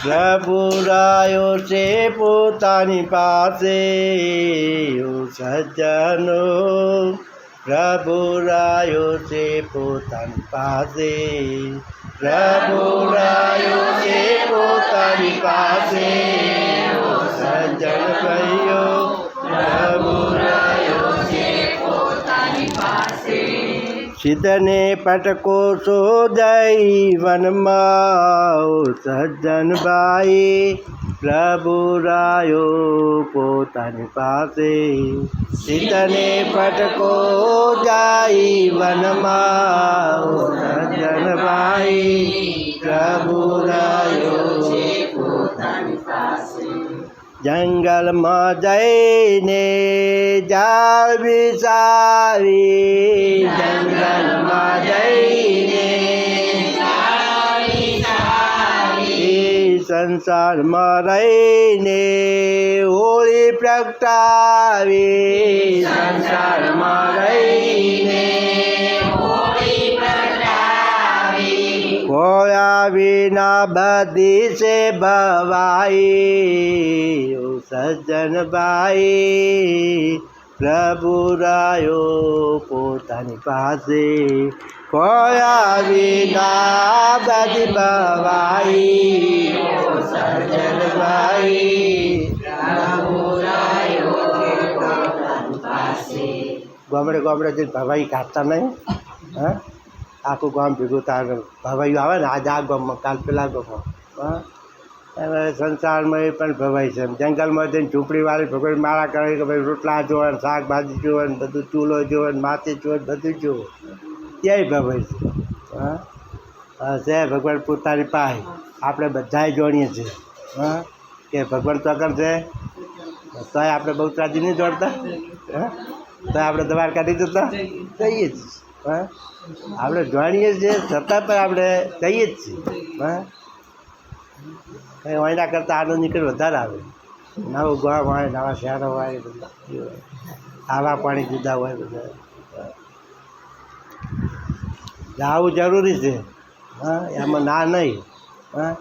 પ્રભુ રાયો છે પોતાની પાસે સજ્જનો પ્રભુ રાયો છે પોતાની પાસે પ્રભુ રાયો છે પોતાની પાસે સજ્જન ભાઈઓ પ્રભુ રાયો છે પોતાની પાસે સિદ્ધને પટકો શોધાઈ વનમાં સજ્જન ભાઈ પ્રભુ રાયો પોતાની પાસે સિદ્ધને પટકો જાય વનમાં સજ્જન ભાઈ પ્રભુ રાયો પોતાની પાસે જંગલમાં જઈને જાળ બિસાવી જંગલમાં જઈને સંસારમાં રહીને હોળી પ્રગટાવી સંસારમાં રહીને ખોયા વિના બધી છે ભવાઈ સજ્જન ભાઈ પ્રભુ રાયો પોતાની પાસે ખોયા વિના બધી ભવાઈ સજ્જન ભાઈ પ્રભુ રાયો પોતાની પાસે ગામડે ગામડે જઈને ભવાઈ કાઢતા નહીં હા આખું ગામ ભેગું તાર ભવાઈઓ આવે ને આજે આ ગામમાં કાલ પેલા ગામમાં હા હવે સંસારમાં એ પણ ભવાઈ છે જંગલમાં જઈને ઝૂંપડીવાળી ભગવાન માળા કરે કે ભાઈ રોટલા જોવે ને શાકભાજી જોવે ને બધું ચૂલો જોવે ને માટી જોવે બધું જોવે ત્યાંય ભવાઈ છે હા છે ભગવાન પોતાની પાસે આપણે બધાએ જાણીએ છીએ હા કે ભગવાન તો આગળ છે તોય આપણે બહુ ત્રાજી નહીં દોડતા હા તો આપણે દ્વારકા નહીં જતા જઈએ જ હા આપણે જાણીએ છીએ છતાં પણ આપણે કહીએ જ છીએ હા કંઈ એના કરતાં આનંદ નીકળે વધારે આવે નવું ગામ હોય નવા શહેરો હોય આવા પાણી જુદા હોય બધા જાવું જરૂરી છે હા એમાં ના નહીં હા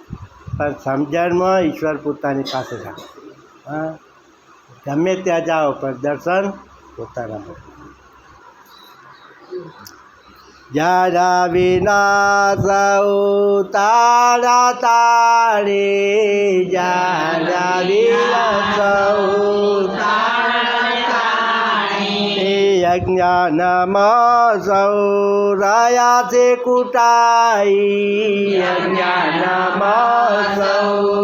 પણ સમજણમાં ઈશ્વર પોતાની પાસે રાખે હા ગમે ત્યાં જાઓ પણ દર્શન પોતાના જારા વિના સૌ તારા તારે જારા વિના સૌ અજ્ઞાનમાં સૌ રહ્યા છે કુટાઈ અજ્ઞાનમાં સૌ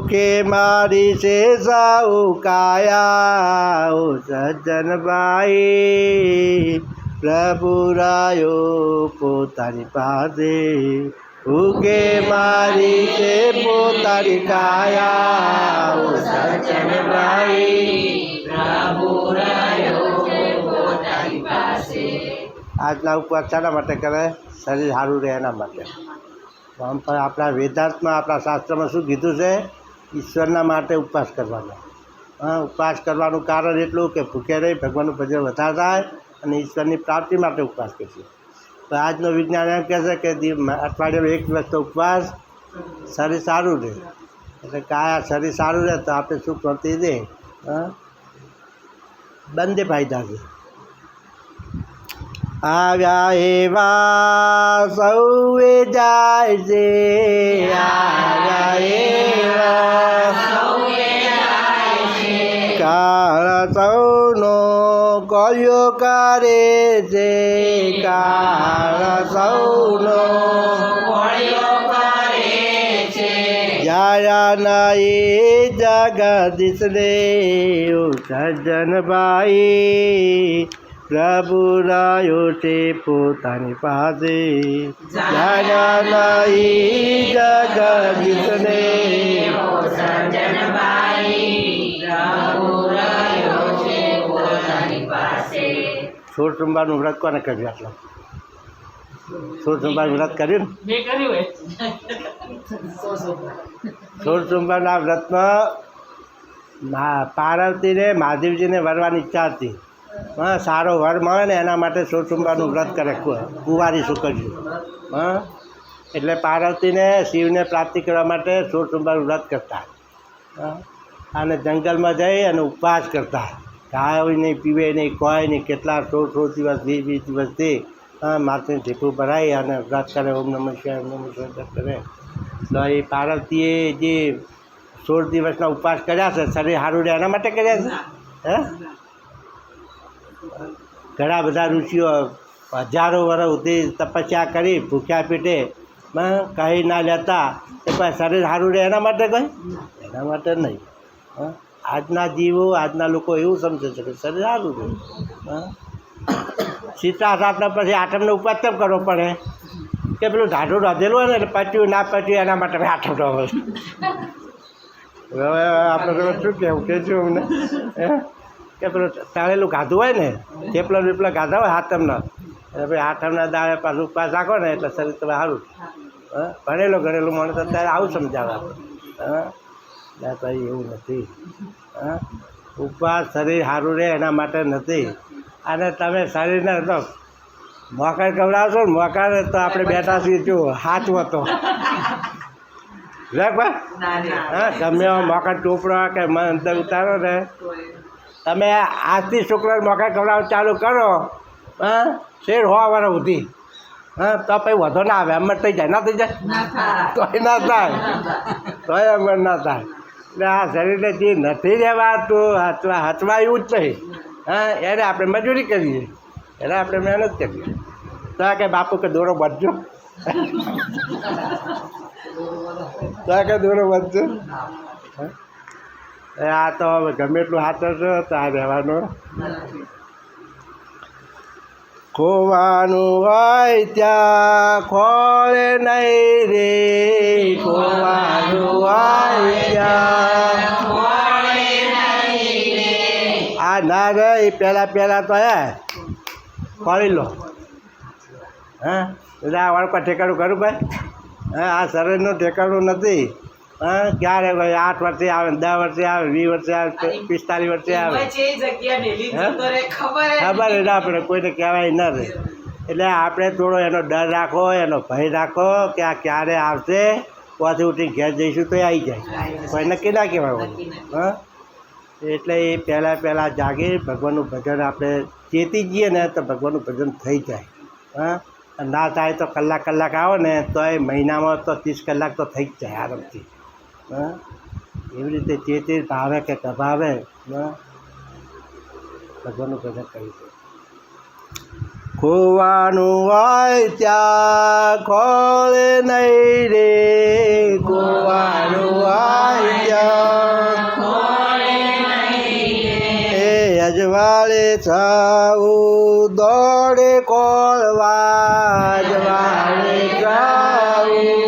ભૂખે મારી છે સૌ કાયા સજ્જન ભાઈ પ્રભુ રાયો પોતાની પાસે ભૂખે મારી છે પોતાની કાયા સજ્જન ભાઈ પ્રભુ રાયો પોતાની પાસે આજના ઉપવાસ શાના માટે કરે શરીર સારું રહે એના માટે આમ પણ આપણા વેદાંતમાં આપણા શાસ્ત્રમાં શું કીધું છે ઈશ્વરના માટે ઉપવાસ કરવાનો હા ઉપવાસ કરવાનું કારણ એટલું કે ભૂખે રહી ભગવાનનું ભજન વધારે થાય અને ઈશ્વરની પ્રાપ્તિ માટે ઉપવાસ કરશે તો આજનું વિજ્ઞાન એમ કહે છે કે અઠવાડિયામાં એક દિવસ તો ઉપવાસ શરીર સારું રહે એટલે કાયા શરીર સારું રહે તો આપણે સુખ શાંતિ દે હા બંને ફાયદા છે આવ્યા એવા સૌએ જાય છે આવ્યા એવા કાળ સૌનો કર્યો કરે છે કાળ સૌનો જાયા નહીં જગદીશ રે સજ્જન ભાઈ પ્રભુ રાયો છે પોતાની પાસે જાયા નહીં જગદીશ રે સોળ સોમવારનું વ્રત કોને કર્યું આટલા સોળ સોમવારનું વ્રત કર્યું ને સોળ સોમવારના વ્રતમાં પાર્વતીને મહાદેવજીને વરવાની ઈચ્છા હતી હા સારો વર મળે ને એના માટે સોળ સોમવારનું વ્રત કરે કુંવારી છોકરીઓ હા એટલે પાર્વતીને શિવને પ્રાપ્તિ કરવા માટે 16 સોમવાર વ્રત કરતા અને જંગલમાં જઈ અને ઉપવાસ કરતા, ખાય નહીં પીવે નહીં કોઈ નહીં, કેટલા 16 દિવસ 20 દિવસથી માથે ઢીપું ભરાઈ અને વ્રત કરે, ઓમ નમઃ શિવાય ઓમ નમઃ શિવાય વ્રત કરે. તો એ પાર્વતીએ જે 16 દિવસના ઉપવાસ કર્યા છે શરીર સારું રહે એના માટે કર્યા છે. ઘણા બધા ઋષિઓ હજારો વર્ષ સુધી તપસ્યા કરી ભૂખ્યા પેટે કહી ના લેતા એ પણ શરીર સારું રહે એના માટે કહે, એના માટે નહીં. આજના જીવો આજના લોકો એવું સમજે છે કે શરીર સારું રહે. સીતા સાતના પછી આઠમનો ઉપવાસ કેમ કરવો પડે કે પેલું ઢાઢું રાધેલું હોય ને એટલે પચ્યું ના પચ્યું એના માટે આઠમનો હોય. હવે આપણે શું કહેવું કે છું અમને કે પેલું તળેલું ખાધું હોય ને થેપલા વેપલા ખાધા હોય આઠમના, એટલે ભાઈ આઠમના દાડે પાછું ઉપવાસ રાખો ને એટલે શરીર તમે સારું. ભણેલું માણસ અત્યારે આવું સમજાવે આપણે. ભાઈ એવું નથી. ઉપવાસ શરીર સારું રહે એના માટે નથી. અને તમે શરીરને તો મોકળ ખવડાવશો ને મોકળ તો આપણે બેઠા છીએ જો હાચવો તો ગમે એવા મોકળ ટોપડો કે અંદર ઉતારો ને તમે આજથી શુક્ર મોકળ ખવડાવવાનું ચાલુ કરો શેર 100 વર્ષ સુધી તો પછી વધો ના આવે, અમર થઈ જાય ના થઈ જાય તોય ના થાય, તોય અમર ના થાય. એટલે આ શરીરને જે નથી રહેવાતું હચવાયું જ નહીં એને આપણે મજૂરી કરીએ, એને આપણે મહેનત કરીએ. તો કે બાપુ કે દોરો વધજો, તો કે દોરો વધજો. આ તો હવે ગમે એટલું હાથરશો તો આ રહેવાનું. ખોવાનું હોય ત્યાં ખોળે નહીં રે, ખોવાનું હોય ત્યાં આ ના રહી પહેલાં તો ખોળી લો. એટલે આ વાળકા ઠેકાણું કરું ભાઈ. આ શરીરનું ઠેકાણું નથી. ક્યારે ભાઈ 8 વર્ષે આવે 10 વર્ષે આવે 20 વર્ષે આવે 45 વર્ષે આવે ખબર ના પડે, કોઈને કહેવાય ના રહે. એટલે આપણે થોડો એનો ડર રાખો, એનો ભય રાખો કે આ ક્યારે આવશે, ત્યાંથી ઉઠીને ઘેર જઈશું તો આવી જાય, કોઈ નક્કી ના કહેવાય. એટલે એ પહેલાં જાગી ભગવાનનું ભજન આપણે ચેતી જઈએ ને તો ભગવાનનું ભજન થઈ જાય. ના થાય તો કલાક આવો ને તો એ મહિનામાં તો 30 કલાક તો થઈ જ જાય આરામથી. એવી રીતે ચેતી ભાવે કે કભાવે ભગવાનનું ભજન કરી છે. ખોવાનું હોય ત્યાં ખોળે નહીં રે, ખોવાનું હોય ત્યાં અજવાળે છાવું દોડે કોળવા, અજવાળે છાવું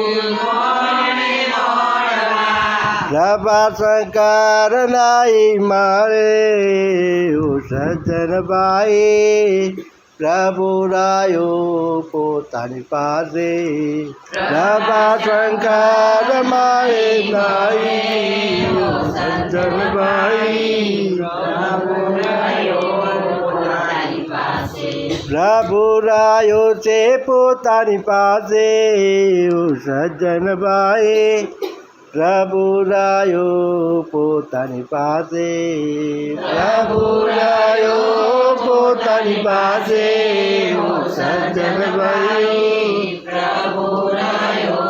પ્રભા શંકર નાઈ મારે સજ્જનભાઈ પ્રભુ રાયો પોતાની પાસે, પ્રભા શંકર મારે નાઈ સજ્જનભાઈ પ્રભુ રાયો છે પોતાની પાસે, સજ્જનભાઈ પ્રભુ રાયો પોતાની પાસે, પ્રભુ રાયો પોતાની પાસે, સજ્જનભાઈ પ્રભુ રાયો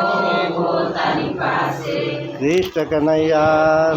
પોતાની પાસે. કૃષ્ણ કનૈયા